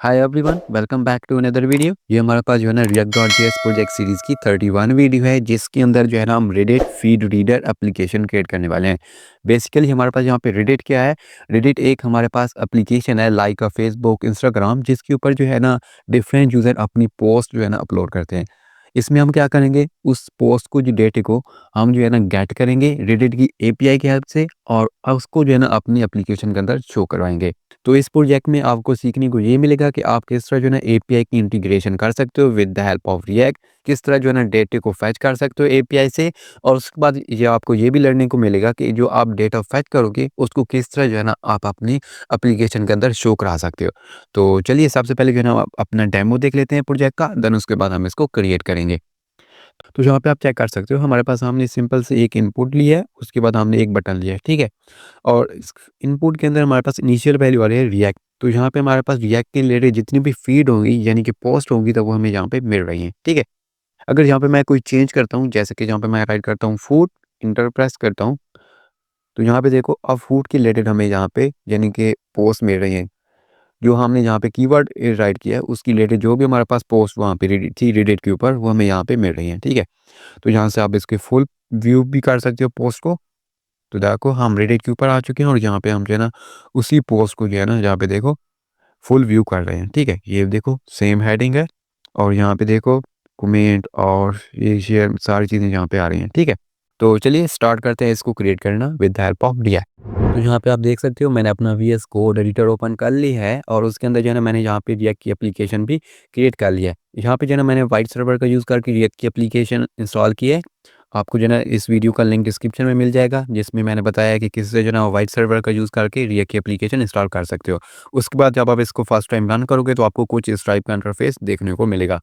Hi everyone, welcome back to another video. ये हमारे पास जो है ना React.js प्रोजेक्ट सीरीज़ की 31 वीडियो है, जिसके अंदर जो है ना हम Reddit feed reader application create करने वाले हैं। बेसिकली हमारे पास यहाँ पे रेडिट क्या है? रेडिट एक हमारे पास एप्लीकेशन है लाइक फेसबुक, इंस्टाग्राम, जिसके ऊपर जो है ना डिफरेंट यूज़र अपनी पोस्ट जो है ना अपलोड करते हैं। इसमें हम क्या करेंगे, उस पोस्ट को जो डेटा को हम जो है ना गेट करेंगे रेडिट की एपीआई की हेल्प से, और उसको जो है ना अपनी एप्लीकेशन के अंदर शो करवाएंगे। तो इस प्रोजेक्ट में आपको सीखने को ये मिलेगा कि आप किस तरह जो है ना एपीआई की इंटीग्रेशन कर सकते हो with the help of react, किस तरह जो है ना डेटा को फैच कर सकते हो एपीआई से, और उसके बाद ये आपको ये भी लर्निंग को मिलेगा कि जो आप डेटा फैच करोगे उसको किस तरह जो है ना आप अपनी एप्लीकेशन के अंदर शो करा सकते हो। तो चलिए सबसे पहले जो है ना अपना डेमो देख लेते हैं प्रोजेक्ट का, देन उसके बाद हम इसको क्रिएट करेंगे। तो यहाँ पे आप चेक कर सकते हो, हमारे पास हमने सिंपल से एक इनपुट लिया है, उसके बाद हमने एक बटन लिया है, ठीक है। और इस इनपुट के अंदर हमारे पास इनिशियल वैल्यू आ रही है रिएक्ट। तो यहाँ पे हमारे पास रिएक्ट के रिलेटेड जितनी भी फीड होंगी यानी कि पोस्ट होंगी, तो वो हमें यहाँ पे मिल रही हैं, ठीक है। अगर यहाँ पे मैं कोई चेंज करता हूँ, जैसे कि यहाँ पे मैं राइट करता हूँ फूड, इंटर प्रेस करता हूँ, तो यहाँ पे देखो अब फूड के रिलेटेड हमें यहाँ पे यानी कि पोस्ट मिल रही हैं। जो हमने यहाँ पे कीवर्ड राइट किया है उसकी रिलेटेड जो भी हमारे पास पोस्ट वहाँ पे रेडिट थी रेडिट के ऊपर, वो हमें यहाँ पे मिल रही हैं, ठीक है। तो यहाँ से आप इसके फुल व्यू भी कर सकते हो पोस्ट को। तो देखो हम रेडिट के ऊपर आ चुके हैं, और यहाँ पे हम जो है ना उसी पोस्ट को जो है ना यहाँ पे देखो फुल व्यू कर रहे हैं, ठीक है। ये देखो सेम हेडिंग है, और यहाँ पे देखो कमेंट और ये शेयर सारी चीज़ें यहाँ पे आ रही हैं, ठीक है। तो चलिए स्टार्ट करते हैं इसको क्रिएट करना with the help of react. तो यहाँ पे आप देख सकते हो मैंने अपना वीएस कोड एडिटर ओपन कर ली है, और उसके अंदर जो है ना मैंने यहाँ पे रिएक्ट की एप्लीकेशन भी क्रिएट कर लिया है। यहाँ पे जो है ना मैंने वाइट सर्वर का यूज़ करके रिएक्ट की एप्लीकेशन इंस्टॉल की है। आपको जो है ना इस वीडियो का लिंक डिस्क्रिप्शन में मिल जाएगा, जिसमें मैंने बताया कि किस से जो है ना वाइट सर्वर का यूज़ करके रिएक्ट की एप्लीकेशन इंस्टॉल कर सकते हो। उसके बाद जब आप इसको फर्स्ट टाइम रन करोगे तो आपको कुछ इस टाइप का इंटरफेस देखने को मिलेगा।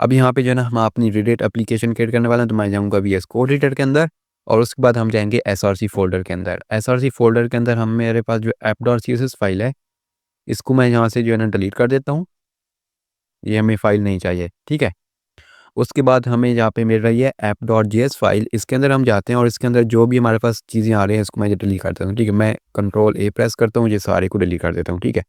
अब यहाँ पे जो है ना हम अपनी रेडिट एप्लीकेशन क्रिएट करने वाले हैं, तो मैं जाऊँगा वीएस कोड एडिटर के अंदर, और उसके बाद हम जाएँगे एसआरसी फ़ोल्डर के अंदर। एसआरसी फ़ोल्डर के अंदर हम मेरे पास जो app.css फाइल है, इसको मैं यहाँ से जो है ना डिलीट कर देता हूँ। ये हमें फाइल नहीं चाहिए, ठीक है। उसके बाद हमें यहाँ पे मिल रही है app.js फाइल, इसके अंदर हम जाते हैं और इसके अंदर जो भी हमारे पास चीज़ें आ रही हैं इसको मैं डिलीट कर देता हूँ, ठीक है। मैं कंट्रोल ए प्रेस करता हूँ, ये सारे को डिलीट कर देता हूँ, ठीक है।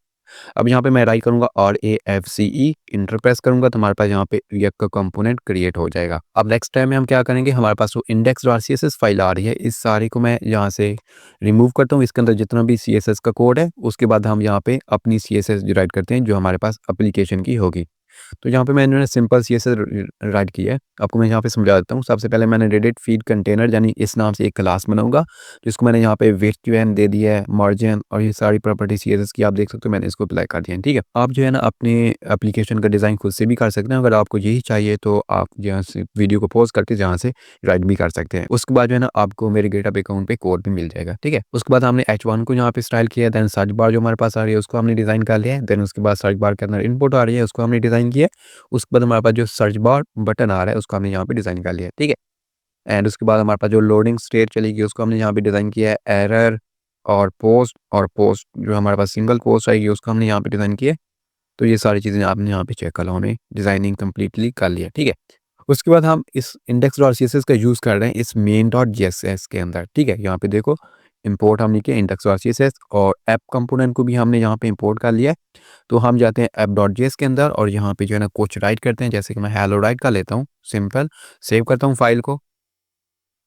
अब यहाँ पे मैं राइट करूँगा RAFCE, इंटर प्रेस करूँगा, तो हमारे पास यहाँ पे रिएक्ट का कंपोनेंट क्रिएट हो जाएगा। अब नेक्स्ट टाइम में हम क्या करेंगे, हमारे पास वो index.css फाइल आ रही है, इस सारे को मैं यहाँ से रिमूव करता हूँ। इसके अंदर जितना भी CSS का कोड है, उसके बाद हम यहाँ पे अपनी CSS राइट करते हैं जो हमारे पास एप्लीकेशन की होगी। तो यहाँ पे मैंने सिंपल CSS राइट किया है। आपको मैं यहाँ पे समझा देता हूँ। सबसे पहले मैंने रेडिट फीड कंटेनर यानी इस नाम से एक क्लास बनाऊंगा, जिसको मैंने यहाँ पे वेट क्यूएन दे दिया है, मार्जिन और ये सारी प्रॉपर्टी CSS की आप देख सकते हो, मैंने इसको अप्लाई कर दिया है, ठीक है। आप जो है ना अपने एप्लीकेशन का डिज़ाइन खुद से भी कर सकते हैं। अगर आपको यही चाहिए तो आप यहाँ से वीडियो को पॉज करके जहाँ से राइट भी कर सकते हैं। उसके बाद जो है ना आपको मेरे गिटहब अकाउंट पे कोड भी मिल जाएगा, ठीक है। उसके बाद हमने H1 को यहाँ पे स्टाइल किया, देन सर्च बार जो हमारे पास आ रही है उसको हमने डिज़ाइन कर लिया है, देन उसके बाद सर्च बार के अंदर इनपुट आ रही है उसको हमने डिज़ाइन किया है। उसके बाद हमारे पास जो सर्च बार बटन आ रहा है उसको हमने यहाँ पे डिज़ाइन कर लिया है, ठीक है। एंड उसके बाद हमारे पास जो लोडिंग स्टेट चलेगी उसको हमने यहाँ पे डिज़ाइन किया है, एरर और पोस्ट जो हमारे पास सिंगल पोस्ट आएगी उसको हमने यहाँ पे डिज़ाइन किया है। तो ये सारी चीज़ें आपने यहाँ पे चेक कर लो, हमने डिज़ाइनिंग कंप्लीटली कर लिया, ठीक है। उसके बाद हम इस index.css का यूज़ कर रहे हैं इस main.js के अंदर, ठीक है। यहाँ पे देखो इंपोर्ट हमने किया index.css, और ऐप कंपोनेंट को भी हमने यहाँ पे इंपोर्ट कर लिया है। तो हम जाते हैं app.js के अंदर, और यहाँ पे जो है ना कुछ राइट करते हैं, जैसे कि मैं हेलो राइट कर लेता हूँ, सिंपल सेव करता हूँ फाइल को।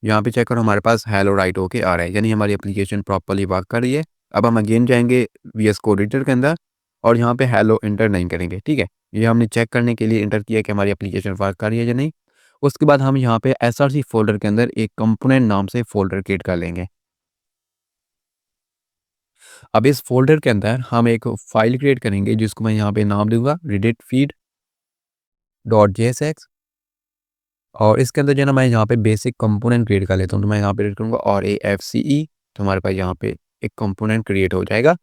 यहाँ पे चेक करो हमारे पास हेलो राइट होके आ रहा है, यानी हमारी एप्लीकेशन प्रॉपर्ली वर्क कर रही है। अब हम अगेन जाएंगे वीएस कोड एडिटर के अंदर, और यहाँ पे हेलो इंटर नहीं करेंगे, ठीक है। ये हमने चेक करने के लिए इंटर किया कि हमारी एप्लीकेशन वर्क कर रही है या नहीं। उसके बाद हम यहाँ पे एसआरसी फोल्डर के अंदर एक कंपोनेंट नाम से फोल्डर क्रिएट कर लेंगे। अब इस फोल्डर के अंदर हम एक फाइल क्रिएट करेंगे जिसको मैं यहाँ पे नाम दूंगा रेडिट फीड डॉट जेएसएक्स, और इसके अंदर जो है ना मैं यहाँ पे बेसिक कंपोनेंट क्रिएट कर लेता हूँ। तो मैं यहाँ पे क्रिएट करूँगा और ए एफ सी ई, तो हमारे पास यहाँ पे एक कंपोनेंट क्रिएट हो जाएगा।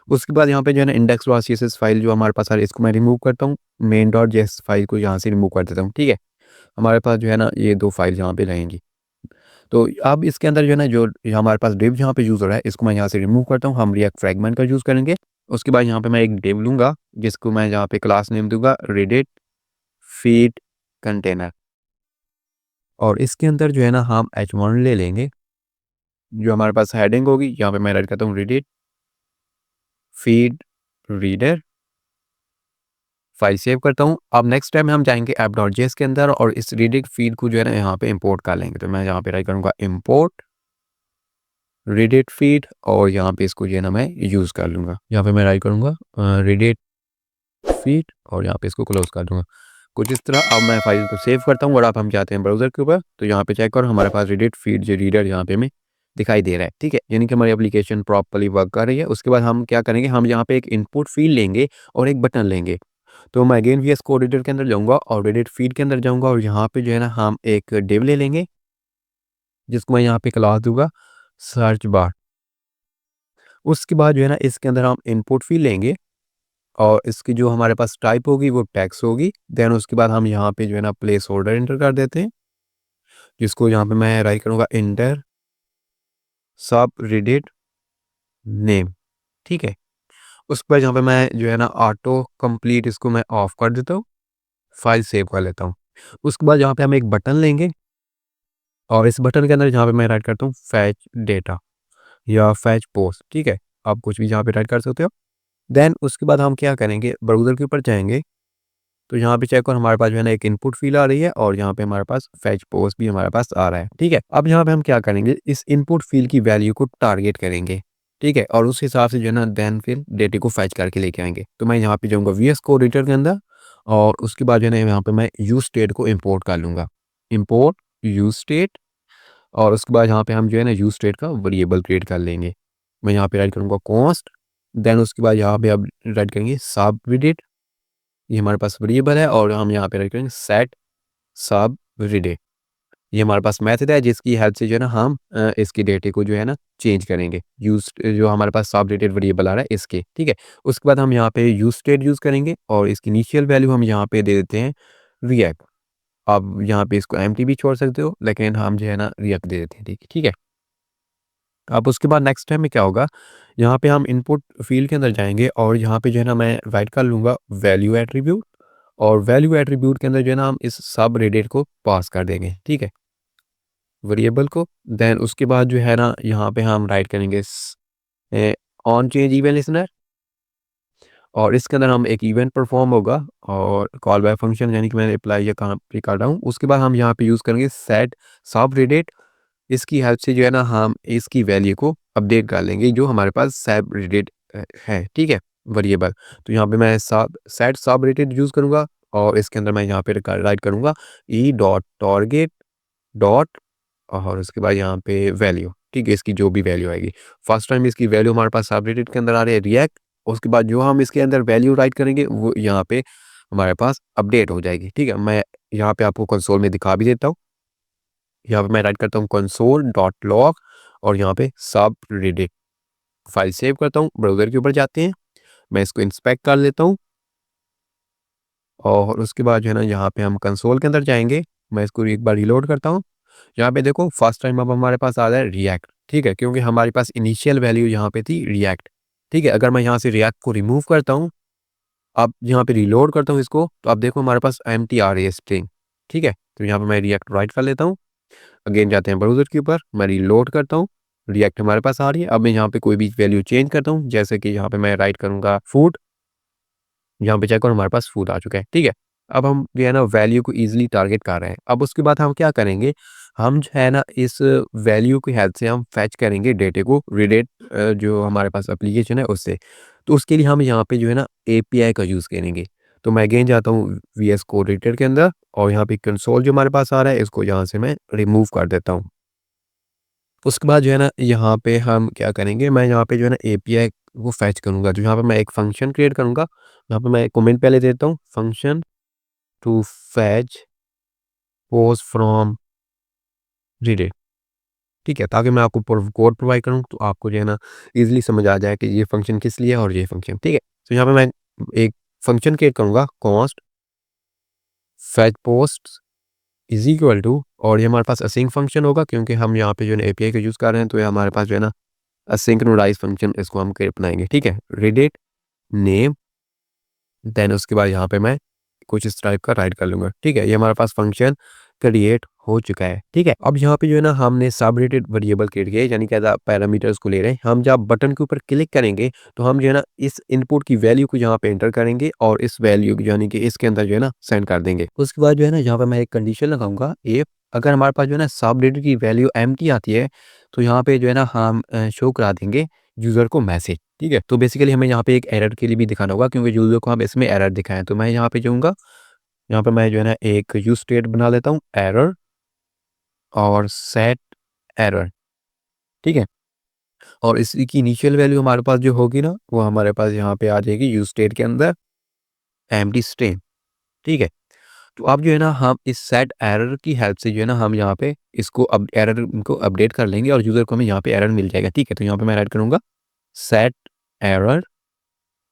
उसके बाद यहाँ पे जो है ना index dot C S S file जो हमारे पास आ रही है इसको मैं रिमूव करता हूँ, main dot J S file को यहाँ से रिमूव कर देता हूँ, ठीक है। हमारे पास जो है ना ये दो फाइल यहाँ पे रहेंगी। तो अब इसके अंदर जो है ना जो हमारे पास डिव यहाँ पे यूज़ हो रहा है इसको मैं यहाँ से रिमूव करता हूँ, हम रिएक्ट फ्रेगमेंट का यूज़ करेंगे। उसके बाद यहाँ पे मैं एक डिव लूँगा जिसको मैं यहाँ पे क्लास नेम दूंगा रेडिट फीड कंटेनर, और इसके अंदर जो है ना हम H1 ले लेंगे। जो हमारे पास हेडिंग होगी यहाँ पे मैं राइट करता हूँ Reddit feed reader, file save करता हूँ। अब नेक्स्ट टाइम हम जाएँगे app.js के अंदर और इस रेडिट फीड को जो है ना यहाँ पे इंपोर्ट कर लेंगे। तो मैं यहाँ पे राइट करूँगा इंपोर्ट रेडिट फीड और यहाँ पे इसको जो है ना मैं यूज़ कर लूँगा। यहाँ पे मैं राइट करूँगा रेडिट फीड और यहाँ पे इसको क्लोज़ कर दूँगा। कुछ इस तरह। अब मैं फाइल को सेव करता हूँ और अब हम जाते हैं ब्राउज़र के ऊपर। तो यहाँ पे चेक करो हमारे पास रेडिट फीड जो रीडर यहाँ पे हमें दिखाई दे रहा है, ठीक है? यानी कि हमारी एप्लीकेशन प्रॉपर्ली वर्क कर रही है। उसके बाद हम क्या करेंगे, हम यहाँ पे एक इनपुट फ़ील्ड लेंगे और एक बटन लेंगे। तो मैं अगेन वीएस कोड एडिटर के अंदर जाऊँगा और रेडिट फीड के अंदर जाऊँगा और यहाँ पे जो है ना हम एक डिव ले लेंगे, जिसको मैं यहाँ पे क्लास दूँगा सर्च बार। उसके बाद जो है ना इसके अंदर हम इनपुट फ़ील्ड लेंगे और इसकी जो हमारे पास टाइप होगी वो टेक्स्ट होगी। देन उसके बाद हम यहाँ पे जो है ना प्लेस होल्डर एंटर कर देते हैं, जिसको यहाँ पे मैं राइट करूँगा इंटर सब रेडिट नेम, ठीक है? उसके बाद यहाँ पे मैं जो है ना ऑटो कंप्लीट इसको मैं ऑफ कर देता हूँ, फाइल सेव कर लेता हूँ। उसके बाद यहाँ पे हम एक बटन लेंगे और इस बटन के अंदर यहाँ पे मैं राइट करता हूँ फैच डेटा या फैच पोस्ट, ठीक है? आप कुछ भी यहाँ पे राइट कर सकते हो। देन उसके बाद हम क्या करेंगे, ब्राउज़र के ऊपर जाएँगे। तो यहाँ पे चेक करो हमारे पास जो है ना एक इनपुट फ़ील्ड आ रही है और यहाँ पे हमारे पास फैच पोस्ट भी हमारे पास आ रहा है, ठीक है? अब यहाँ पे हम क्या करेंगे, इस इनपुट फ़ील्ड की वैल्यू को टारगेट करेंगे, ठीक है? और उस हिसाब से जो है ना देन फिर डेटा को फैच करके लेके आएँगे। तो मैं यहाँ पे जाऊँगा वीएस कोड एडिटर के अंदर और उसके बाद जो है ना यहाँ पे मैं यूज़ स्टेट को इम्पोर्ट कर लूँगा। इम्पोर्ट यूज़ स्टेट और उसके बाद यहाँ पे हम जो है ना यूज़ स्टेट का वेरिएबल क्रिएट कर लेंगे। मैं यहाँ पे राइट करूँगा कॉन्स्ट, देन उसके बाद यहाँ पे अब राइट करेंगे सबरेडिट, ये हमारे पास वेरिएबल है और हम यहाँ पे राइट करेंगे सेट सबरेडिट। ये हमारे पास मेथड है जिसकी हेल्प से जो है ना हम इसकी डेटे को जो है ना चेंज करेंगे। यूज़ जो हमारे पास सबरेडिट वेरिएबल आ रहा है इसके, ठीक है? उसके बाद हम यहाँ पे यूज़ स्टेट यूज़ करेंगे और इसकी इनिशियल वैल्यू हम यहाँ पे दे देते हैं रिएक्ट। आप यहाँ पे इसको एम्प्टी भी छोड़ सकते हो, लेकिन हम जो है ना रिएक्ट दे देते हैं, ठीक है? अब उसके बाद नेक्स्ट टाइम में क्या होगा, यहाँ पे हम इनपुट फ़ील्ड के अंदर जाएँगे और यहाँ पे जो है ना मैं राइट कर लूँगा वैल्यू एट्रीब्यूट और वैल्यू एट्रीब्यूट के अंदर जो है ना हम इस सबरेडिट को पास कर देंगे, ठीक है? वेरिएबल को। देन उसके बाद जो है ना यहाँ पे हम राइट करेंगे ऑन चेंज इवेंट लिसनर और इसके अंदर हम एक इवेंट परफॉर्म होगा और कॉल बैक फंक्शन यानी कि मैंने अप्लाई या कहाँ पे कर रहा हूँ। उसके बाद हम यहाँ पे यूज़ करेंगे सेट सबरेडिट, इसकी हेल्प से जो है ना हम इसकी वैल्यू को अपडेट कर लेंगे जो हमारे पास सबरेडिट है, ठीक है? वेरिएबल। तो यहाँ पे मैं सब सेट सबरेडिट यूज़ करूँगा और इसके अंदर मैं यहाँ पे राइट करूँगा ई डॉट टारगेट डॉट और उसके बाद यहाँ पे वैल्यू, ठीक है? इसकी जो भी वैल्यू आएगी। फर्स्ट टाइम इसकी वैल्यू हमारे पास सबरेडिट के अंदर आ रही है रिएक्ट, उसके बाद जो हम इसके अंदर वैल्यू राइट करेंगे वो यहाँ पे हमारे पास अपडेट हो जाएगी, ठीक है? मैं यहाँ पे आपको कंसोल में दिखा भी देता हूँ। यहाँ पे मैं राइट करता हूँ कंसोल डॉट लॉग और यहाँ पे सबरेडिट फाइल सेव करता हूँ। ब्राउज़र के ऊपर जाते हैं, मैं इसको इंस्पेक्ट कर लेता हूँ और उसके बाद जो है ना यहाँ पे हम कंसोल के अंदर जाएँगे। मैं इसको एक बार रीलोड करता हूँ। यहाँ पे देखो फर्स्ट टाइम अब हमारे पास आ रहा है रिएक्ट, ठीक है? क्योंकि हमारे पास इनिशियल वैल्यू यहाँ पे थी रिएक्ट, ठीक है? अगर मैं यहाँ से रिएक्ट को रिमूव करता हूँ, अब यहाँ पे रीलोड करता हूँ इसको, तो अब देखो हमारे पास एम्प्टी आ रही है स्ट्रिंग, ठीक है? तो यहाँ पे मैं रिएक्ट राइट कर लेता हूँ। अगेन जाते हैं ब्राउज़र के ऊपर, मैं रीलोड करता हूँ, रिएक्ट हमारे पास आ रही है। अब मैं यहाँ पे कोई भी वैल्यू चेंज करता हूँ, जैसे कि यहाँ पे मैं राइट करूँगा फूड, यहाँ पे चेक करो हमारे पास फूड आ चुका है, ठीक है? अब हम जो है ना वैल्यू को ईज़िली टारगेट कर रहे हैं। अब उसके बाद हम क्या करेंगे, हम जो है ना इस वैल्यू की हेल्प से हम फेच करेंगे डेटे को रेडिट जो हमारे पास एप्लीकेशन है उससे। तो उसके लिए हम यहाँ पे जो है ना एपीआई का यूज़ करेंगे। तो मैं अगेन जाता हूँ वीएस कोड एडिटर के अंदर और यहाँ पे कंसोल जो हमारे पास आ रहा है इसको यहाँ से मैं रिमूव कर देता हूँ। उसके बाद जो है ना यहाँ पे हम क्या करेंगे, मैं यहाँ पे जो है ना एपीआई को फेच करूँगा। तो यहाँ पे मैं एक फंक्शन क्रिएट करूँगा। यहाँ पे मैं कमेंट पहले देता हूँ function to fetch post from Reddit, ठीक है? ताकि मैं आपको कोड प्रोवाइड करूँ तो आपको जो है ना इजीली समझ आ जाए कि ये फंक्शन किस लिए है और ये फंक्शन, ठीक है? तो यहाँ पे मैं एक फंक्शन क्रिएट करूँगा const fetch post is equal to और ये हमारे पास असिंक फंक्शन होगा क्योंकि हम यहाँ पे जो है ना एपीआई का यूज़ कर रहे हैं, तो ये हमारे पास जो है ना असिंक्रोनाइज फंक्शन इसको हम अपनाएंगे, ठीक है? रेडिट नेम, देन उसके बाद यहाँ पे मैं कुछ इस टाइप का राइट कर लूँगा, ठीक है? ये हमारे पास फंक्शन क्रिएट हो चुका है। ठीक है, अब यहाँ पे जो है ना हमने सबरेटेड वेरिएबल क्रिएट किया है, यानी कि पैरामीटर्स को ले रहे हैं। हम जब बटन के ऊपर क्लिक करेंगे तो हम जो है ना इस इनपुट की वैल्यू को यहाँ पे एंटर करेंगे और इस वैल्यू यानी कि इसके अंदर जो है ना सेंड कर देंगे। उसके बाद जो है ना यहाँ पे मैं एक कंडीशन लगाऊंगा, इफ अगर हमारे पास जो है ना सबरेटेड की वैल्यू एम्प्टी आती है तो यहाँ पे जो है ना हम शो करा देंगे यूज़र को मैसेज। ठीक है, तो बेसिकली हमें यहाँ पे एक एरर के लिए भी दिखाना होगा क्योंकि यूज़र को हम इसमें एरर दिखाएं। तो मैं यहाँ पे जाऊँगा, यहाँ पे मैं जो है ना एक यूज स्टेट बना लेता हूँ, एरर और सेट एरर। ठीक है, और इसकी इनिशियल वैल्यू हमारे पास जो होगी ना वो हमारे पास यहाँ पे आ जाएगी यूज स्टेट के अंदर एम्प्टी स्ट्रिंग। ठीक है, तो अब जो है ना हम इस सेट एरर की हेल्प से जो है ना हम यहाँ पे इसको अब एरर को अपडेट कर लेंगे और यूज़र को हमें यहाँ पे एरर मिल जाएगा। ठीक है, तो यहाँ पे मैं ऐड करूँगा सेट एरर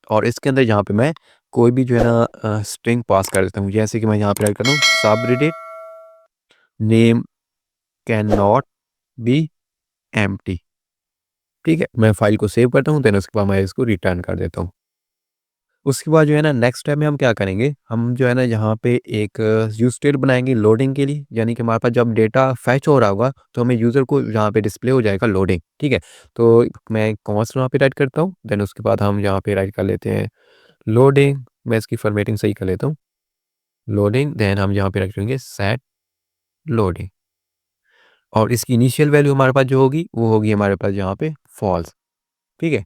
और इसके अंदर यहाँ पे मैं कोई भी जो है ना स्ट्रिंग पास कर देता हूँ। जैसे कि मैं यहाँ पे ऐड कर रहा हूँ subreddit name can not be empty. ठीक है, मैं फाइल को सेव करता हूँ, देन उसके बाद मैं इसको रिटर्न कर देता हूँ। उसके बाद जो है ना नेक्स्ट स्टेप में हम क्या करेंगे, हम जो है ना यहाँ पे एक यूज स्टेट बनाएंगे लोडिंग के लिए, यानी कि हमारे पास जब डेटा फैच हो रहा होगा तो हमें यूज़र को यहाँ पे डिस्प्ले हो जाएगा लोडिंग। ठीक है, तो मैं कॉन्स्ट यहाँ पे राइट करता हूँ, देन उसके बाद हम यहाँ पे राइट कर लेते हैं लोडिंग। मैं इसकी फॉर्मेटिंग सही कर लेता हूँ, लोडिंग, देन हम यहाँ पे राइट करेंगे सेट लोडिंग और इसकी इनिशियल वैल्यू हमारे पास जो होगी वो होगी हमारे पास यहाँ पे फॉल्स। ठीक है,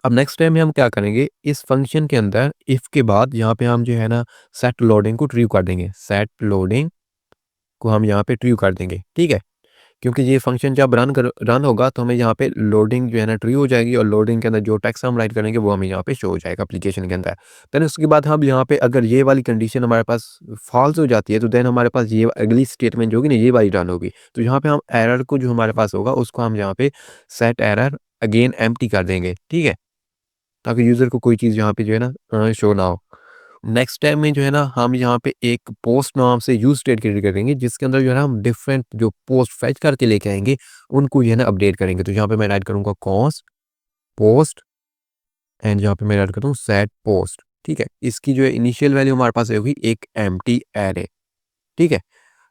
अब नेक्स्ट टाइम में हम क्या करेंगे, इस फंक्शन के अंदर इफ के बाद यहाँ पे हम जो है ना सेट लोडिंग को ट्रू कर देंगे, सेट लोडिंग को हम यहाँ पे ट्रू कर देंगे। ठीक है, क्योंकि ये फंक्शन जब रन होगा तो हमें यहाँ पे लोडिंग जो है ना ट्रू हो जाएगी और लोडिंग के अंदर जो टेक्स्ट हम राइट करेंगे वो हमें यहाँ पे शो हो जाएगा एप्लीकेशन के अंदर। देन उसके बाद हम यहाँ पे अगर ये वाली कंडीशन हमारे पास फॉल्स हो जाती है तो देन हमारे पास ये अगली स्टेटमेंट जो होगी ना ये वाली रन होगी। तो यहाँ पे हम एरर को जो हमारे पास होगा उसको हम यहाँ पे सेट एरर अगेन एम्प्टी कर देंगे। ठीक है, ताकि यूज़र को कोई चीज़ यहाँ पे जो है ना शो ना हो। नेक्स्ट टाइम में जो है ना हम यहाँ पे एक पोस्ट नाम से यूज स्टेट क्रिएट करेंगे जिसके अंदर जो है ना हम डिफरेंट जो पोस्ट फैच करके लेके आएंगे उनको जो है ना अपडेट करेंगे। तो यहाँ पे मैं ऐड करूँगा कॉस्ट पोस्ट एंड यहाँ पे मैं ऐड करता हूँ सेट पोस्ट। ठीक है, इसकी जो है इनिशियल वैल्यू हमारे पास होगी एक एम्प्टी एरे। ठीक है,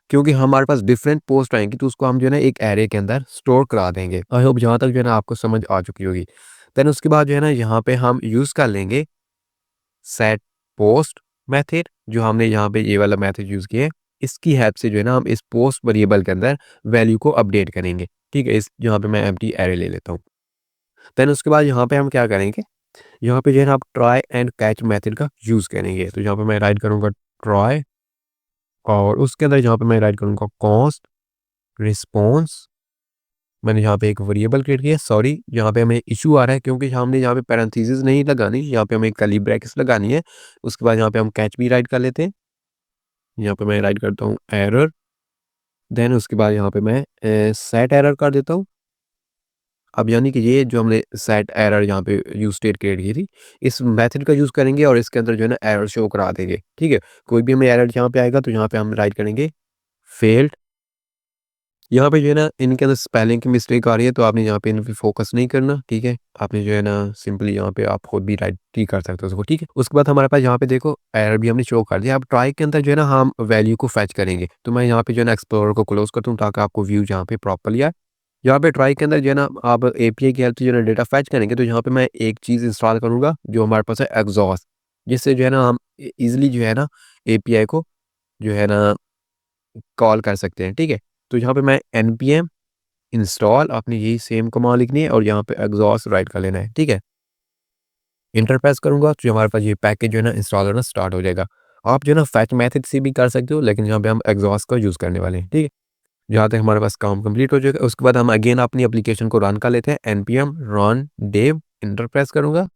क्योंकि हमारे पास डिफरेंट पोस्ट आएंगी तो उसको हम जो है ना एक एरे के अंदर स्टोर करा देंगे। आई होप जहाँ तक जो है ना आपको समझ आ चुकी होगी। देन उसके बाद जो है ना यहाँ पे हम यूज़ कर लेंगे सेट पोस्ट मेथड, जो हमने यहाँ पे ये वाला मेथड यूज़ किया है। इसकी हेल्प से जो है ना हम इस पोस्ट वेरिएबल के अंदर वैल्यू को अपडेट करेंगे। ठीक है, इस यहाँ पे मैं एम्प्टी एरे ले लेता हूँ। देन उसके बाद यहाँ पे हम क्या करेंगे, यहाँ पे जो है ना आप ट्राई एंड कैच मेथड का यूज़ करेंगे। तो यहाँ पे मैं राइट करूँगा ट्राई और उसके अंदर यहाँ पे मैं राइट करूँगा कॉस्ट रिस्पॉन्स। मैंने यहाँ पे एक वेरिएबल क्रिएट किया, सॉरी यहाँ पे हमें इशू आ रहा है क्योंकि हमने यहाँ पे पैरेंथेसिस नहीं लगानी, यहाँ पे हमें कर्ली ब्रैकेट्स लगानी है। उसके बाद यहाँ पे हम कैच भी राइट कर लेते हैं, यहाँ पे मैं राइट करता हूँ एरर, देन उसके बाद यहाँ पे मैं सेट एरर कर देता हूँ। अब यानी कि ये जो हमने सेट एरर यहाँ पे यूज स्टेट क्रिएट की थी इस मेथड का यूज़ करेंगे और इसके अंदर जो है ना एरर शो करा देंगे। ठीक है, कोई भी हमें एरर यहाँ पे आएगा तो यहाँ पे हम राइट करेंगे फेल्ड। यहाँ पे जो है ना इनके अंदर स्पेलिंग की मिस्टेक आ रही है तो आपने यहाँ पे इन पे फोकस नहीं करना। ठीक है, आपने जो है ना सिंपली यहाँ पे आप खुद भी राइट ही कर सकते हो उसको। ठीक है, उसके बाद हमारे पास यहाँ पे देखो एरर भी हमने शो कर दिया। अब ट्राई के अंदर जो है ना हम वैल्यू को फैच करेंगे। तो मैं यहाँ पे जो है ना एक्सप्लोरर को क्लोज करता हूँ ताकि आपको व्यू यहाँ पे प्रॉपरली आए। यहाँ पे ट्राई के अंदर जो है ना आप एपीआई की हेल्प से जो है ना डेटा फैच करेंगे तो यहाँ पे मैं एक चीज़ इंस्टॉल करूँगा जो हमारे पास है एग्जॉस्ट, जिससे जो है ना हम इजिली जो है ना एपीआई को जो है ना कॉल कर सकते हैं। ठीक है, तो यहाँ पे मैं npm इंस्टॉल आपने यही सेम कमांड लिखनी है और यहाँ पे एग्जॉस्ट राइट कर लेना है। ठीक है, इंटर प्रेस करूंगा तो हमारे पास ये पैकेज जो है ना इंस्टॉल होना स्टार्ट हो जाएगा। आप जो है ना फैच मेथड से भी कर सकते हो लेकिन यहाँ पे हम एग्जॉस्ट का यूज़ करने वाले हैं। ठीक है, जहाँ तक हमारे पास काम कंप्लीट हो जाएगा उसके बाद हम अगेन अपनी एप्लीकेशन को रन कर लेते हैं। npm run dev enter press करूंगा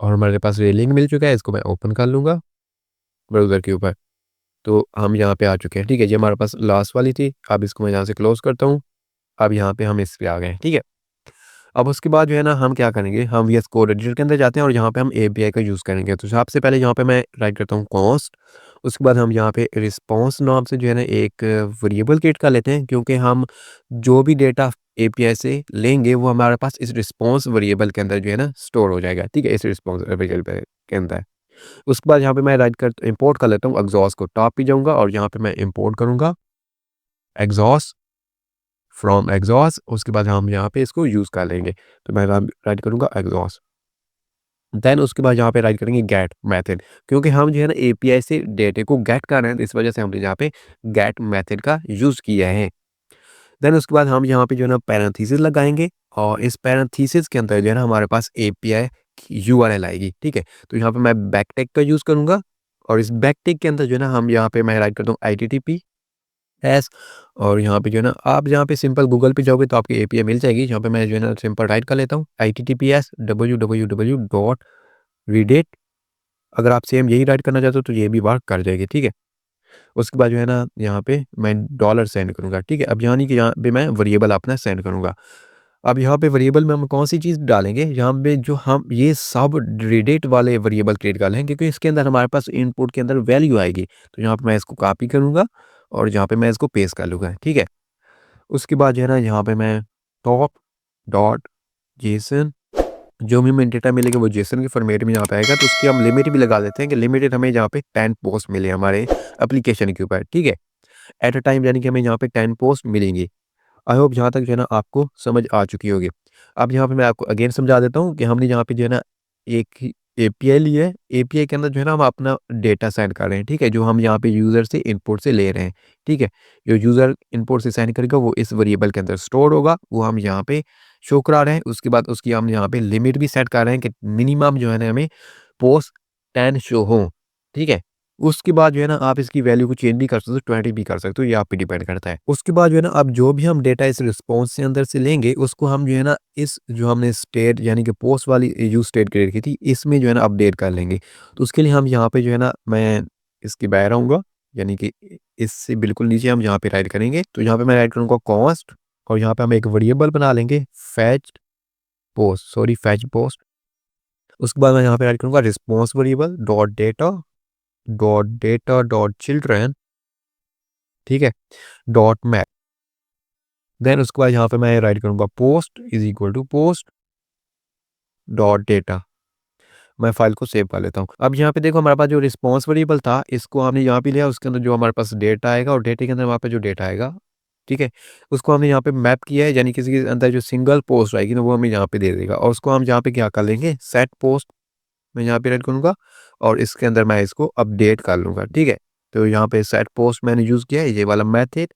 और हमारे पास ये लिंक मिल चुका है, इसको मैं ओपन कर लूंगा ब्राउज़र के ऊपर। तो हम यहाँ पे आ चुके हैं। ठीक है, ये हमारे पास लास्ट वाली थी, अब इसको मैं यहाँ से क्लोज करता हूँ। अब यहाँ पे हम इस पे आ गए हैं। ठीक है, अब उसके बाद जो है ना हम क्या करेंगे, हम VS कोड एडिटर के अंदर जाते हैं और यहाँ पे हम API का यूज़ करेंगे। तो सबसे पहले यहाँ पे मैं राइट करता हूँ कॉस्ट, उसके बाद हम यहाँ पे रिस्पॉन्स नाम से जो है ना एक वेरिएबल क्रिएट कर लेते हैं क्योंकि हम जो भी डेटा API से लेंगे वो हमारे पास इस रिस्पॉन्स वेरिएबल के अंदर जो है ना स्टोर हो जाएगा। ठीक है, इस रिस्पॉन्स वेरिएबल के अंदर। उसके बाद यहाँ पे मैं राइट कर इंपोर्ट कर लेता हूँ एग्जॉस्ट को, टॉप पे जाऊँगा और यहाँ पे मैं इंपोर्ट करूँगा एग्जॉस्ट, फ्रॉम एग्जॉस्ट, उसके बाद हम यहाँ पे इसको यूज़ कर लेंगे। तो मैं राइट करूँगा एग्जॉस्ट, देन उसके बाद यहाँ पे राइट करेंगे गेट मेथड, क्योंकि हम जो है ना एपीआई से डेटे को गेट कर रहे हैं, तो इस वजह से हमने यहाँ पे गेट मेथड का यूज़ किया है। देन उसके बाद हम यहाँ पे जो है ना पैरेंथेसिस लगाएंगे, और इस पैरेंथेसिस के अंदर जो है ना हमारे पास एपीआई की यूआरएल आएगी, ठीक है। तो यहाँ पे मैं बैकटिक का यूज़ करूँगा, और इस बैकटिक के अंदर जो है ना हम यहाँ पे मैं राइट करता हूँ HTTPS, और यहाँ पे जो है ना आप यहाँ पे सिंपल गूगल पे जाओगे तो आपकी एपीआई मिल जाएगी। यहाँ पे मैं जो है ना सिंपल राइट कर लेता हूँ HTTPS www.reddit। अगर आप सेम यही राइट करना चाहते हो तो ये भी वर्क कर जाएगी, ठीक है। उसके बाद जो है ना यहाँ पे मैं डॉलर सेंड करूँगा, ठीक है। अब यानी कि यहाँ पे मैं वेरिएबल अपना सेंड करूँगा। अब यहाँ पे वेरिएबल में हम कौन सी चीज़ डालेंगे, यहाँ पे जो हम ये सब रेडिट वाले वेरिएबल क्रिएट कर लेंगे, क्योंकि इसके अंदर हमारे पास इनपुट के अंदर वैल्यू आएगी। तो यहाँ पे मैं इसको कॉपी करूँगा और यहाँ पे मैं इसको पेस्ट कर लूँगा, ठीक है। उसके बाद जो है ना यहाँ पे मैं टॉप डॉट जेसन, जो भी हमें डेटा मिलेगा वो जेसन के फॉर्मेट में यहाँ पे आएगा। तो उसकी हम लिमिट भी लगा देते हैं कि लिमिटेड हमें यहाँ पे 10 पोस्ट मिले हमारे एप्लीकेशन के ऊपर, ठीक है। एट अ टाइम यानी कि हमें यहाँ पे 10 पोस्ट मिलेंगी। आई होप जहाँ तक जो है ना आपको समझ आ चुकी होगी। अब यहाँ पे मैं आपको अगेन समझा देता हूँ कि हमने यहाँ पे जो है ना एक एपीआई ली है। एपीआई के अंदर जो है ना हम अपना डेटा सेंड कर रहे हैं, ठीक है, जो हम यहाँ पे यूज़र से इनपुट से ले रहे हैं, ठीक है। जो यूज़र इनपुट से सेंड करेगा वो इस वेरिएबल के अंदर स्टोर होगा, वो हम यहाँ पे शो करा रहे हैं। उसके बाद उसकी हम यहाँ पे लिमिट भी सेट कर रहे हैं कि मिनिमम जो है ना हमें पोस्ट 10 शो हो, ठीक है। उसके बाद जो है ना आप इसकी वैल्यू को चेंज भी कर सकते हो, 20 भी कर सकते हो, ये आप पे डिपेंड करता है। उसके बाद जो है ना अब जो भी हम डेटा इस रिस्पॉन्स से अंदर से लेंगे उसको हम जो है ना इस जो हमने स्टेट यानी कि पोस्ट वाली यूज स्टेट क्रिएट की थी इसमें जो है ना अपडेट कर लेंगे। तो उसके लिए हम यहाँ पे जो है ना मैं इसके बाहर आऊँगा, यानी कि इससे बिल्कुल नीचे हम यहाँ पे राइट करेंगे। तो यहाँ पे मैं राइट करूँगा कॉस्ट, और यहाँ पे हम एक वेरिएबल बना लेंगे फैच पोस्ट। उसके बाद मैं यहाँ पे राइट करूँगा रिस्पॉन्स वेरिएबल डॉट चिल्ड्रन, ठीक है, डॉट मैथ। देन उसके बाद यहाँ पे मैं राइट करूँगा post is equal to post dot data. मैं फाइल को सेव कर लेता हूँ। अब यहाँ पे देखो हमारे पास जो रिस्पॉन्स वेरिएबल था इसको हमने यहाँ पे लिया, उसके अंदर जो हमारे पास डेटा आएगा और डेटे के अंदर वहाँ पे जो डेटा आएगा, ठीक है, उसको हमने यहाँ पे मैप किया है, यानी किसी के अंदर जो सिंगल पोस्ट आएगी ना वो हमें यहाँ पे दे देगा, और उसको हम यहाँ पे क्या कर लेंगे सेट पोस्ट, मैं यहाँ पे राइट करूँगा और इसके अंदर मैं इसको अपडेट कर लूँगा, ठीक है। तो यहाँ पे सेट पोस्ट मैंने यूज़ किया है, ये वाला मेथड,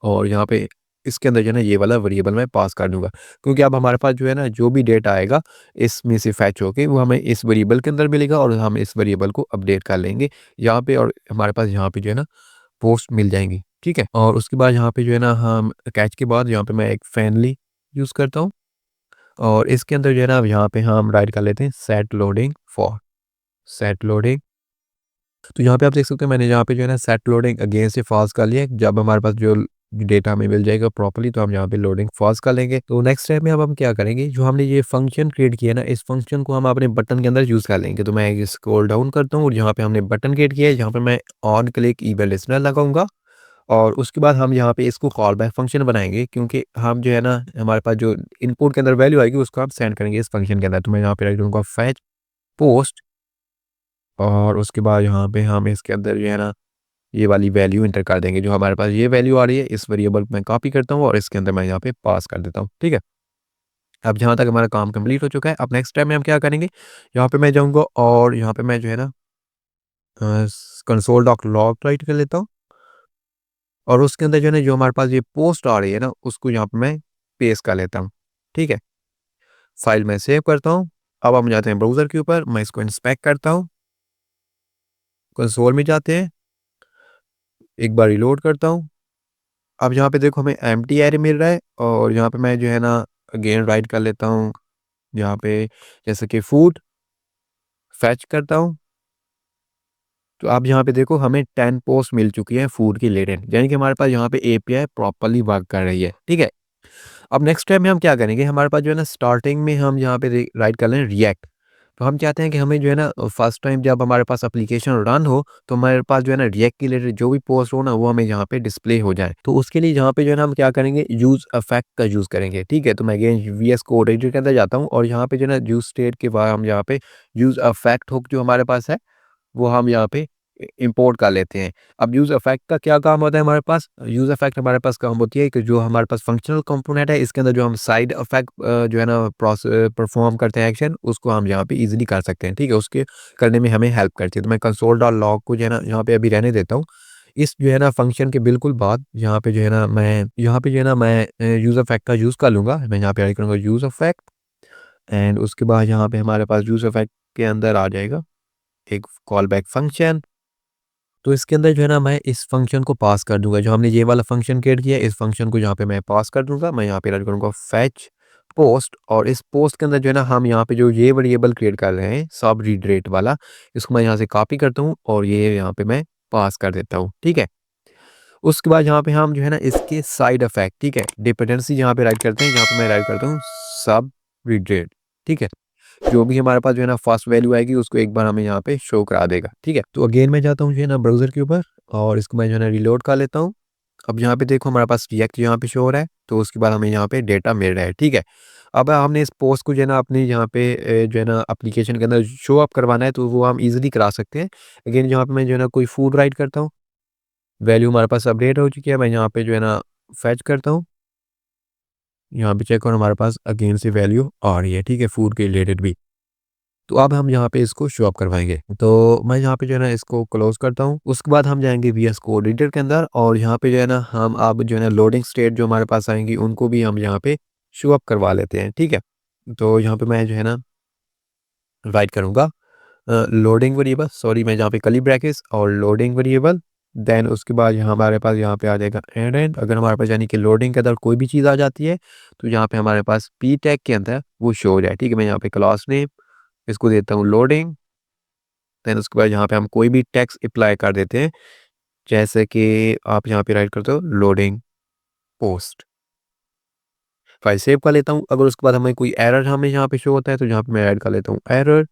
और यहाँ पे इसके अंदर जो है ना ये वाला वेरिएबल मैं पास कर दूंगा, क्योंकि अब हमारे पास जो है ना जो भी डेटा आएगा इसमें से फैच होके वो हमें इस वेरिएबल के अंदर मिलेगा, और हम इस वेरिएबल को अपडेट कर लेंगे यहाँ पे, और हमारे पास यहाँ पे जो है ना पोस्ट मिल जाएंगी, ठीक है। और उसके बाद यहाँ पे जो है ना हम कैच के बाद यहाँ पे मैं एक फैनली यूज़ करता हूँ, और इसके अंदर जो है ना अब यहाँ पे हम राइट कर लेते हैं सेट लोडिंग। तो यहाँ पे आप देख सकते हैं मैंने यहाँ पे जो है ना सेट लोडिंग अगेन से फास्ट कर लिया। जब हमारे पास जो डेटा हमें मिल जाएगा प्रॉपर्ली तो हम यहाँ पे लोडिंग फास्ट कर लेंगे। तो नेक्स्ट स्टेप में अब हम क्या करेंगे, जो हमने ये फंक्शन क्रिएट किया ना इस फंक्शन को हम अपने बटन के अंदर यूज़ कर लेंगे। तो मैं स्क्रॉल डाउन करता हूँ और यहाँ पे हमने बटन क्रिएट किया है, यहाँ पे मैं ऑन क्लिक ईमेल लिसनर लगाऊंगा, और उसके बाद हम यहाँ पे इसको कॉल बैक फंक्शन बनाएंगे, क्योंकि हम जो है ना हमारे पास जो इनपुट के अंदर वैल्यू आएगी उसको हम सेंड करेंगे इस फंक्शन के अंदर। तो मैं यहाँ पे राइट करूँगा फैच पोस्ट, और उसके बाद यहाँ पे हम इसके अंदर जो है ना ये वाली वैल्यू इंटर कर देंगे, जो हमारे पास ये वैल्यू आ रही है इस वेरिएबल में कॉपी करता हूँ और इसके अंदर मैं यहाँ पे पास कर देता हूँ, ठीक है। अब जहाँ तक हमारा काम कंप्लीट हो चुका है, अब नेक्स्ट टाइम में हम क्या करेंगे, यहाँ पे मैं जाऊँगा और यहाँ पे मैं जो है ना कंसोल डॉट लॉग राइट कर लेता हूँ, और उसके अंदर जो है ना जो हमारे पास ये पोस्ट आ रही है ना उसको यहाँ पे मैं पेस्ट कर लेता हूँ, ठीक है। फाइल में सेव करता हूँ। अब हम जाते हैं ब्राउज़र के ऊपर, मैं इसको इंस्पेक्ट करता हूँ, कंसोल में जाते हैं, एक बार रिलोड करता हूँ। अब यहाँ पे देखो हमें एम्प्टी एरे मिल रहा है, और यहाँ पे मैं जो है ना अगेन राइट कर लेता हूँ यहाँ पे जैसे कि फूड फैच करता हूँ। तो अब यहाँ पे देखो हमें 10 पोस्ट मिल चुकी है फूड की रिलेटेड, यानी कि हमारे पास यहाँ पे एपीआई प्रॉपर्ली वर्क कर रही है, ठीक है। अब नेक्स्ट टाइम में हम क्या करेंगे, हमारे पास जो है ना स्टार्टिंग में हम यहाँ पे राइट कर लें रिएक्ट। तो हम चाहते हैं कि हमें जो है ना फर्स्ट टाइम जब हमारे पास एप्लीकेशन रन हो तो हमारे पास जो है ना रिएक्ट के रिलेटेड जो भी पोस्ट हो ना वो हमें यहाँ पे डिस्प्ले हो जाए। तो उसके लिए यहाँ पे जो है ना हम क्या करेंगे यूज अफेक्ट का यूज़ करेंगे, ठीक है। तो मैं अगेन वीएस कोड एडिटर के अंदर जाता हूँ और यहाँ पे जो है ना यूज स्टेट के बाद हम यहाँ पे यूज अफेक्ट हुक जो हमारे पास है वो हम यहाँ पे इंपोर्ट कर लेते हैं। अब यूज़ इफेक्ट का क्या काम होता है हमारे पास? यूज़ इफेक्ट हमारे पास काम होती है कि जो हमारे पास फंक्शनल कंपोनेंट है, इसके अंदर जो हम साइड इफेक्ट जो है ना परफॉर्म करते हैं एक्शन, उसको हम यहाँ पे इजीली कर सकते हैं, ठीक है? उसके करने में हमें हेल्प करती है। तो मैं कंसोल डॉट लॉग को जो है ना यहाँ पे अभी रहने देता हूँ। इस जो है ना फंक्शन के बिल्कुल बाद यहाँ पे जो है ना मैं यूज़ इफेक्ट का यूज़ कर लूँगा। मैं यहाँ पे ऐड करूँगा यूज़ इफेक्ट, एंड उसके बाद यहाँ पे हमारे पास यूज़ इफेक्ट के अंदर आ जाएगा एक कॉल बैक फंक्शन। तो इसके अंदर जो है ना मैं इस फंक्शन को पास कर दूंगा, जो हमने ये वाला फंक्शन क्रिएट किया है, इस फंक्शन को यहाँ पे मैं पास कर दूंगा। मैं यहाँ पे रन करूँगा फैच पोस्ट, और इस पोस्ट के अंदर जो है ना हम यहाँ पे जो ये वेरिएबल क्रिएट कर रहे हैं सब रीड रेट वाला, इसको मैं यहाँ से कॉपी करता हूँ और ये यहाँ पे मैं पास कर देता हूँ, ठीक है? उसके बाद यहाँ पे हम जो है ना इसके साइड इफेक्ट, ठीक है, डिपेंडेंसी यहाँ पे राइट करते हैं, यहाँ पे मैं राइट करता हूँ सब रीड रेट, ठीक है? जो भी हमारे पास जो है ना फर्स्ट वैल्यू आएगी उसको एक बार हमें यहाँ पे शो करा देगा, ठीक है? तो अगेन मैं जाता हूँ जो है ना ब्राउज़र के ऊपर और इसको मैं जो है ना रीलोड कर लेता हूँ। अब यहाँ पे देखो हमारे पास रिएक्ट यहाँ पे शो हो रहा है, तो उसके बाद हमें यहाँ पे डेटा मिल रहा है, ठीक है? अब हमने इस पोस्ट को जो है ना अपने यहाँ पे जो है ना एप्लीकेशन के अंदर शो अप करवाना है, तो वो हम ईज़िली करा सकते हैं। अगेन यहाँ पे मैं जो है ना कोई फूड राइट करता हूँ, वैल्यू हमारे पास अपडेट हो चुकी है, मैं यहाँ पे जो है ना फेच करता हूँ। यहाँ पे चेक करो हमारे पास अगेन से वैल्यू आ रही है, ठीक है? फूड के रिलेटेड भी। तो अब हम यहाँ पे इसको शो अप करवाएँगे। तो मैं यहाँ पे जो है ना इसको क्लोज़ करता हूँ। उसके बाद हम जाएँगे वीएस कोड एडिटर के अंदर और यहाँ पे जो है ना हम अब जो है ना लोडिंग स्टेट जो हमारे पास आएँगी उनको भी हम यहाँ पे शो अप करवा लेते हैं, ठीक है? तो यहाँ पे मैं जो है ना राइट करूँगा लोडिंग वेरिएबल, सॉरी मैं यहाँ पे कर्ली ब्रैकेट्स और लोडिंग वेरिएबल, देन उसके बाद यहाँ हमारे पास यहाँ पे आ जाएगा एंड। अगर हमारे पास यानी कि लोडिंग के अंदर कोई भी चीज़ आ जाती है तो यहाँ पे हमारे पास पी टैग के अंदर वो शो हो जाए, ठीक है? मैं यहाँ पे क्लास नेम इसको देता हूँ लोडिंग, देन उसके बाद यहाँ पे हम कोई भी टेक्स्ट अप्लाई कर देते हैं, जैसे कि आप यहाँ पे राइट करते हो लोडिंग पोस्ट। फाइल सेव कर लेता हूँ। अगर उसके बाद हमें कोई एरर हमें यहाँ पे शो होता है तो यहाँ पे मैं ऐड कर लेता हूँ एरर,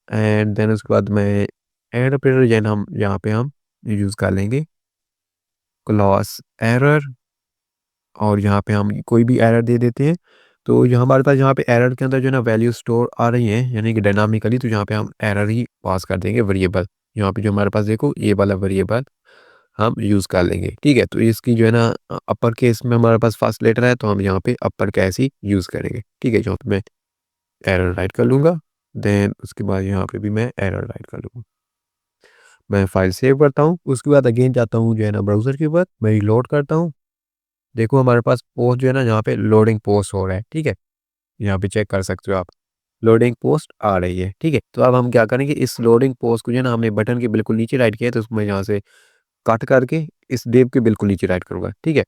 एंड देन उसके बाद मैं एड ऑपरेटर जैन हम यहाँ पे हम यूज़ कर लेंगे क्लॉज एरर, और यहाँ पे हम कोई भी एरर दे देते हैं। तो यहाँ हमारे पास यहाँ पे एरर के अंदर जो है ना वैल्यू स्टोर आ रही है यानी कि डायनामिकली, तो यहाँ पे हम एरर ही पास कर देंगे वेरिएबल। यहाँ पे जो हमारे पास देखो ये वाला वेरिएबल हम यूज़ कर लेंगे, ठीक है? तो इसकी जो है ना अपर केस में हमारे पास फर्स्ट लेटर है तो हम यहाँ पे अपर केस ही यूज़ करेंगे, ठीक है? यहाँ पे मैं एरर राइट कर लूँगा, देन उसके बाद यहाँ पे भी मैं एरर राइट कर लूँगा। मैं फाइल सेव करता हूँ, उसके बाद अगेन जाता हूँ जो है ना ब्राउज़र के ऊपर, मैं रीलोड करता हूँ। देखो हमारे पास पोस्ट जो है ना यहाँ पे लोडिंग पोस्ट हो रहा है, ठीक है? यहाँ पे चेक कर सकते हो आप, लोडिंग पोस्ट आ रही है, ठीक है? तो अब हम क्या करेंगे, इस लोडिंग पोस्ट को जो है ना हमने बटन के बिल्कुल नीचे राइट किया है, तो उसको मैं यहाँ से कट करके इस डिव के बिल्कुल नीचे राइट करूँगा, ठीक है?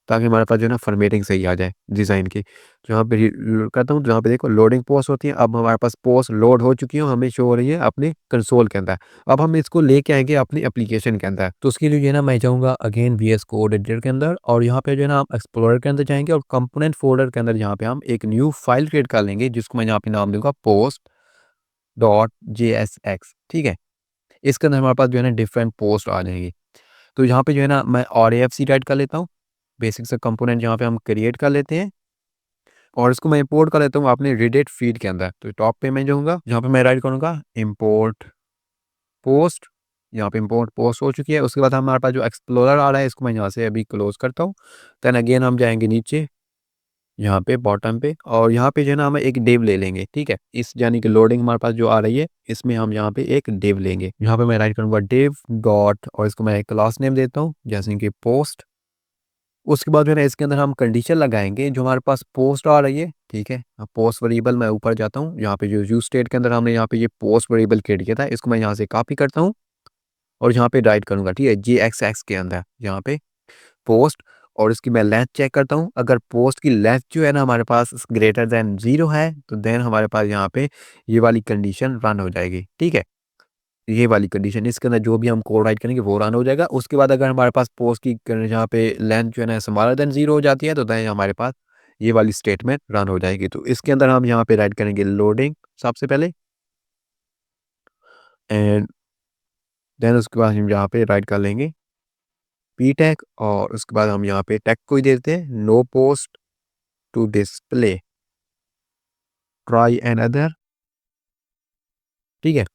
ताकि हमारे पास जो है ना फॉर्मेटिंग सही आ जाए डिज़ाइन की। तो यहाँ पे करता हूँ, तो यहाँ पे देखो लोडिंग पोस्ट होती है। अब हमारे पास पोस्ट लोड हो चुकी है, हमें शो हो रही है अपने कंसोल के अंदर। अब हम इसको लेके आएँगे अपनी एप्लीकेशन के अंदर। तो उसके लिए जो है ना मैं जाऊँगा अगेन वीएस कोड एडिटर के अंदर और यहाँ पे जो है ना हम एक्सप्लोरर के अंदर जाएँगे और कंपोनेंट फ़ोल्डर के अंदर यहाँ पे हम एक न्यू फाइल क्रिएट कर लेंगे, जिसको मैं यहाँ पे नाम दूँगा पोस्ट डॉट जेएसएक्स, ठीक है? इसके अंदर हमारे पास जो है ना डिफरेंट पोस्ट आ जाएँगी। तो यहाँ पे जो है ना मैं आरएफसी टाइप कर लेता हूँ। बेसिक सा कंपोनेंट यहाँ पे हम क्रिएट कर लेते हैं और इसको मैं इंपोर्ट कर लेता हूँ अपने रेडिट फीड के अंदर। तो टॉप पे मैं जाऊँगा, यहाँ पे मैं राइट करूँगा इंपोर्ट पोस्ट। यहाँ पे इंपोर्ट पोस्ट हो चुकी है। उसके बाद हमारे पास जो एक्सप्लोरर आ रहा है इसको मैं यहाँ से अभी क्लोज करता हूँ। देन अगेन हम जाएँगे नीचे यहाँ पे बॉटम पे और यहाँ पे जो है ना हम एक डिव ले लेंगे, ठीक है? इस यानी कि लोडिंग हमारे पास जो आ रही है इसमें हम यहाँ पे एक डिव लेंगे। यहाँ पे मैं राइट करूँगा डिव डॉट और इसको मैं क्लास नेम देता हूँ जैसे कि पोस्ट। उसके बाद जो है ना इसके अंदर हम कंडीशन लगाएँगे जो हमारे पास पोस्ट आ रही है, ठीक है? अब पोस्ट वेरिएबल मैं ऊपर जाता हूँ, यहाँ पे जो यूज़ स्टेट के अंदर हमने यहाँ पे ये पोस्ट वेरिएबल क्रिएट किया था, इसको मैं यहाँ से कॉपी करता हूँ और यहाँ पे राइट करूँगा, ठीक है? जेएक्सएक्स के अंदर यहाँ पे पोस्ट और इसकी मैं लेंथ चेक करता हूँ। अगर पोस्ट की लेंथ जो है ना हमारे पास ग्रेटर दैन 0 है, तो देन हमारे पास यहाँ पे ये वाली कंडीशन रन हो जाएगी, ठीक है? ये वाली कंडीशन इसके अंदर जो भी हम कोड राइट करेंगे वो रन हो जाएगा। उसके बाद अगर हमारे पास पोस्ट की जहाँ पे लेंथ जो है ना स्मॉलर देन 0 हो जाती है तो देन हमारे पास ये वाली स्टेटमेंट रन हो जाएगी। तो इसके अंदर हम यहाँ पे राइट करेंगे लोडिंग सबसे पहले एंड देन उसके बाद हम यहाँ पे राइट कर लेंगे पी टैग और उसके बाद हम यहाँ पे टैग को ही देते हैं no post to display try and other, ठीक है?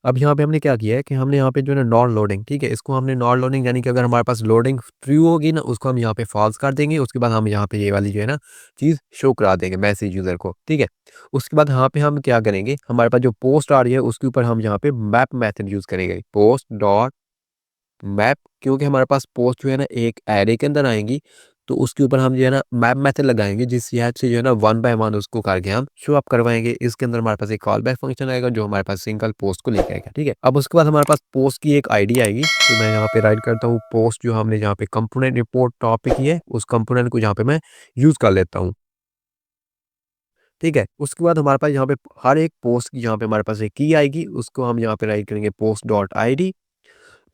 अब यहाँ पे हमने क्या किया है कि हमने यहाँ पे जो है ना नॉट लोडिंग, ठीक है, इसको हमने नॉट लोडिंग यानी कि अगर हमारे पास लोडिंग ट्रू होगी ना, उसको हम यहाँ पे फॉल्स कर देंगे। उसके बाद हम यहाँ पे ये वाली जो है ना चीज़ शो करा देंगे मैसेज यूज़र को, ठीक है। उसके बाद यहाँ पे हम क्या करेंगे, हमारे पास जो पोस्ट आ रही है उसके ऊपर हम यहाँ पे मैप मेथड यूज़ करेंगे, पोस्ट डॉट मैप, क्योंकि हमारे पास पोस्ट जो है ना एक एरे के अंदर आएंगी, तो उसके ऊपर हम जो है ना मैप मेथड लगाएंगे, जिस हेल्प से जो है ना वन बाय वन उसको करके हम शो अप करवाएंगे। इसके अंदर हमारे पास एक कॉल बैक फंक्शन आएगा जो हमारे पास सिंगल पोस्ट को लेके आएगा, ठीक है। अब उसके बाद हमारे पास पोस्ट की एक आईडी आएगी, तो मैं यहाँ पे राइट करता हूँ पोस्ट, जो हमने यहाँ पे कंपोनेंट रिपोर्ट टॉपिक की है उस कंपोनेंट को यहाँ पे मैं यूज कर लेता हूँ, ठीक है। उसके बाद हमारे पास यहाँ पे हर एक पोस्ट की यहाँ पे हमारे पास एक की आएगी, उसको हम यहाँ पे राइट करेंगे post dot I D.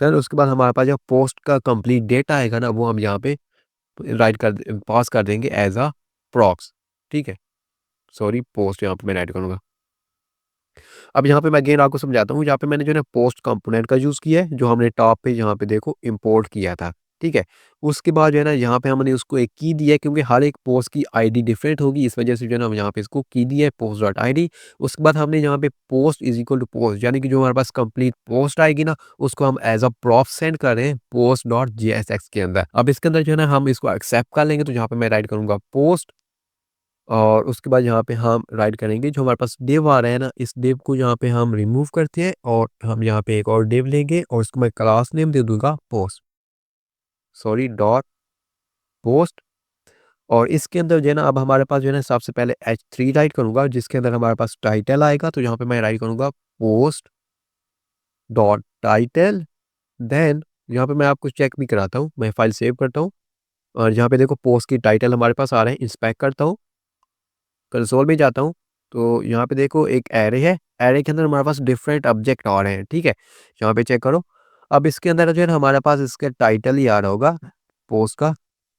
Then उसके बाद हमारे पास जो पोस्ट का कंप्लीट डेटा आएगा ना, वो हम यहाँ पे राइट कर पास कर देंगे एज अ प्रॉक्स, ठीक है। सॉरी, पोस्ट यहाँ पे मैं राइट करूँगा। अब यहाँ पे मैं अगेन आपको समझाता हूँ, यहाँ पे मैंने जो है ना पोस्ट कंपोनेंट का यूज़ किया है, जो हमने टॉप पे यहाँ पे देखो इंपोर्ट किया था, ठीक है। उसके बाद जो है ना यहाँ पे हमने उसको एक की दिया है, क्योंकि हर एक पोस्ट की आईडी डिफरेंट होगी, इस वजह से जो है ना हम यहाँ पे इसको की दिया है पोस्ट डॉट आई डी। उसके बाद हमने यहाँ पे post is equal to post, यानी कि जो हमारे पास कंप्लीट पोस्ट आएगी ना, उसको हम एज अ प्रॉप सेंड कर रहे हैं post dot G S x के अंदर। अब इसके अंदर जो है ना हम इसको एक्सेप्ट कर लेंगे, तो यहाँ पे मैं राइट करूँगा पोस्ट, और उसके बाद यहाँ पे हम राइट करेंगे जो हमारे पास डिव आ रहा है ना, इस डिव को यहाँ पे हम रिमूव करते हैं, और हम यहाँ पे एक और डिव लेंगे और इसको मैं क्लास नेम दे दूंगा पोस्ट, सॉरी डॉट पोस्ट। और इसके अंदर जो है ना अब हमारे पास जो है ना सबसे पहले H3 राइट करूंगा, जिसके अंदर हमारे पास टाइटल आएगा, तो यहाँ पे मैं राइट करूंगा पोस्ट डॉट टाइटल। देन यहाँ पे मैं आपको चेक भी कराता हूँ, मैं फाइल सेव करता हूँ, और यहाँ पे देखो पोस्ट की टाइटल हमारे पास आ रहे हैं, इंस्पेक्ट करता हूँ, कंसोल में जाता हूँ, तो यहाँ पे देखो एक एरे है, एरे के अंदर हमारे पास डिफरेंट ऑब्जेक्ट आ रहे हैं, ठीक है। यहाँ पे चेक करो। अब इसके अंदर जो है ना हमारे पास इसका टाइटल ही आ रहा होगा पोस्ट का,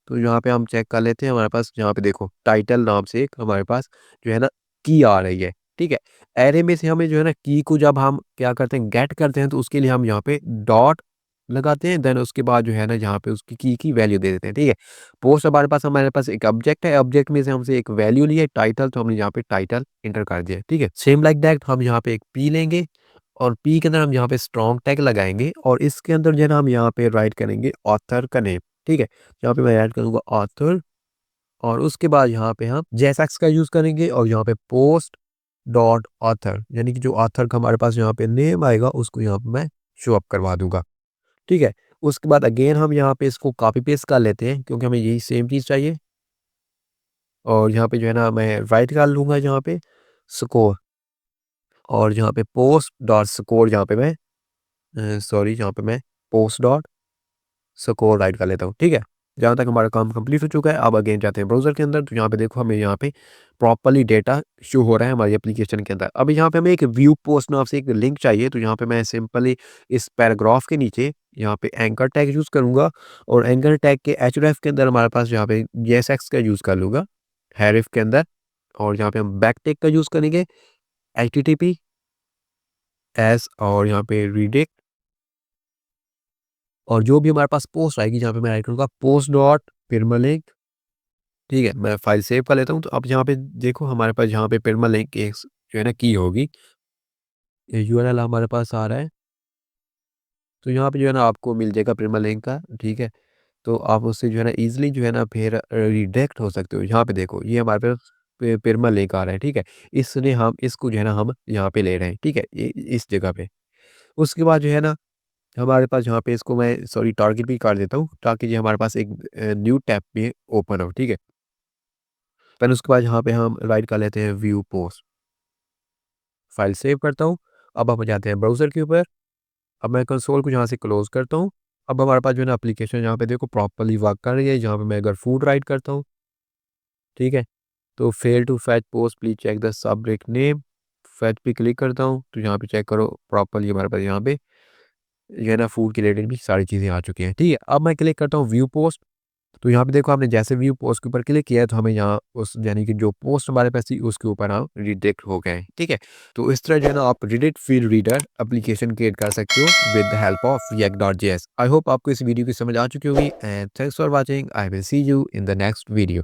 तो यहाँ पे हम चेक कर लेते हैं। हमारे पास यहाँ पे देखो टाइटल नाम से एक हमारे पास जो है ना की आ रही है, ठीक है। एरे में से हमें जो है ना की को जब हम क्या करते हैं गेट करते हैं, तो उसके लिए हम यहाँ पे डॉट लगाते हैं, देन उसके बाद जो है ना यहाँ पे उसकी की वैल्यू दे देते हैं, ठीक है। पोस्ट हमारे पास एक ऑब्जेक्ट है, ऑब्जेक्ट में से हमसे एक वैल्यू ली है टाइटल, तो हमने यहाँ पे टाइटल इंटर कर दिया, ठीक है। सेम लाइक दैट हम यहाँ पे एक पी लेंगे, और पी के अंदर हम यहाँ पे स्ट्रॉन्ग टैग लगाएंगे, और इसके अंदर जो है ना हम यहाँ पे राइट करेंगे ऑथर का नेम, ठीक है। यहाँ पे मैं ऐड करूँगा ऑथर, और उसके बाद यहाँ पे हम जेएसएक्स का यूज़ करेंगे, और यहाँ पे पोस्ट डॉट ऑथर, यानी कि जो ऑथर का हमारे पास यहाँ पे नेम आएगा उसको यहाँ पे मैं शो अप करवा दूंगा, ठीक है। उसके बाद अगेन हम यहाँ पे इसको कॉपी पेस्ट कर लेते हैं, क्योंकि हमें यही सेम चीज़ चाहिए, और यहाँ पे जो है ना मैं राइट कर लूँगा यहाँ पे स्कोर, और यहाँ पे पोस्ट डॉट स्कोर, यहाँ पे मैं सॉरी यहाँ पे मैं पोस्ट डॉट स्कोर राइट कर लेता हूँ, ठीक है। जहाँ तक हमारा काम कंप्लीट हो चुका है, अब अगेन जाते हैं ब्राउज़र के अंदर, तो यहाँ पे देखो हमें यहाँ पे प्रॉपर्ली डेटा शो हो रहा है हमारी एप्लीकेशन के अंदर। अब यहाँ पे हमें एक व्यू पोस्ट नाम से एक लिंक चाहिए, तो यहाँ पे मैं सिंपली इस पैराग्राफ के नीचे यहाँ पे एंकर टैग यूज़ करूँगा, और एंकर टैग के href के अंदर हमारे पास यहाँ पे जेएसएक्स का यूज़ कर लूँगा href के अंदर, और यहाँ पे हम बैक टैग का यूज़ करेंगे https, और यहाँ पे रीडायरेक्ट, और जो भी हमारे पास पोस्ट आएगी यहाँ पे मैं राइट करूँगा पोस्ट डॉट परमालिंक, ठीक है। मैं फाइल सेव कर लेता हूँ, तो अब यहाँ पे देखो हमारे पास यहाँ पे परमालिंक एक जो है ना की होगी, यूआरएल हमारे पास आ रहा है, तो यहाँ पे जो है ना आपको मिल जाएगा परमालिंक का, ठीक है। तो आप उससे जो है ना ईजिली जो है ना फिर रिडायरेक्ट हो सकते हो। यहाँ पे देखो ये हमारे पास परमालिंक आ रहा है, ठीक है। इसने हम इसको जो है ना हम यहाँ पे ले रहे हैं, ठीक है, इस जगह पे। उसके बाद जो है ना हमारे पास यहाँ पे इसको मैं सॉरी टारगेट भी कर देता हूँ, ताकि ये हमारे पास एक न्यू टैब में ओपन हो, ठीक है। फिर उसके बाद यहाँ पे हम राइट कर लेते हैं व्यू पोस्ट, फाइल सेव करता हूँ। अब हम जाते हैं ब्राउज़र के ऊपर, अब मैं कंसोल को यहाँ से क्लोज़ करता हूँ। अब हमारे पास जो है ना एप्लीकेशन यहाँ पे देखो प्रॉपर्ली वर्क कर रही है। यहाँ पे मैं अगर फूड राइट करता हूँ, ठीक है, तो fail to fetch post please check the subject name, fetch पे क्लिक करता हूँ, तो यहाँ पे चेक करो प्रॉपर्ली हमारे पास यहाँ पे जो है ना फूड के रिलेटेड भी सारी चीज़ें आ चुकी हैं, ठीक है। अब मैं क्लिक करता हूँ व्यू पोस्ट, तो यहाँ पे देखो आपने जैसे व्यू पोस्ट के ऊपर क्लिक किया है, तो हमें यहाँ उस यानी कि जो पोस्ट हमारे पास थी उसके ऊपर हम रिडायरेक्ट हो गए, ठीक है। तो इस तरह जो है ना आप रिडीट फीड रीडर एप्लीकेशन क्रिएट कर सकते हो with the help of react.js। I hope आपको इस वीडियो की समझ आ चुकी होगी, and thanks for watching. I will see you in the next video.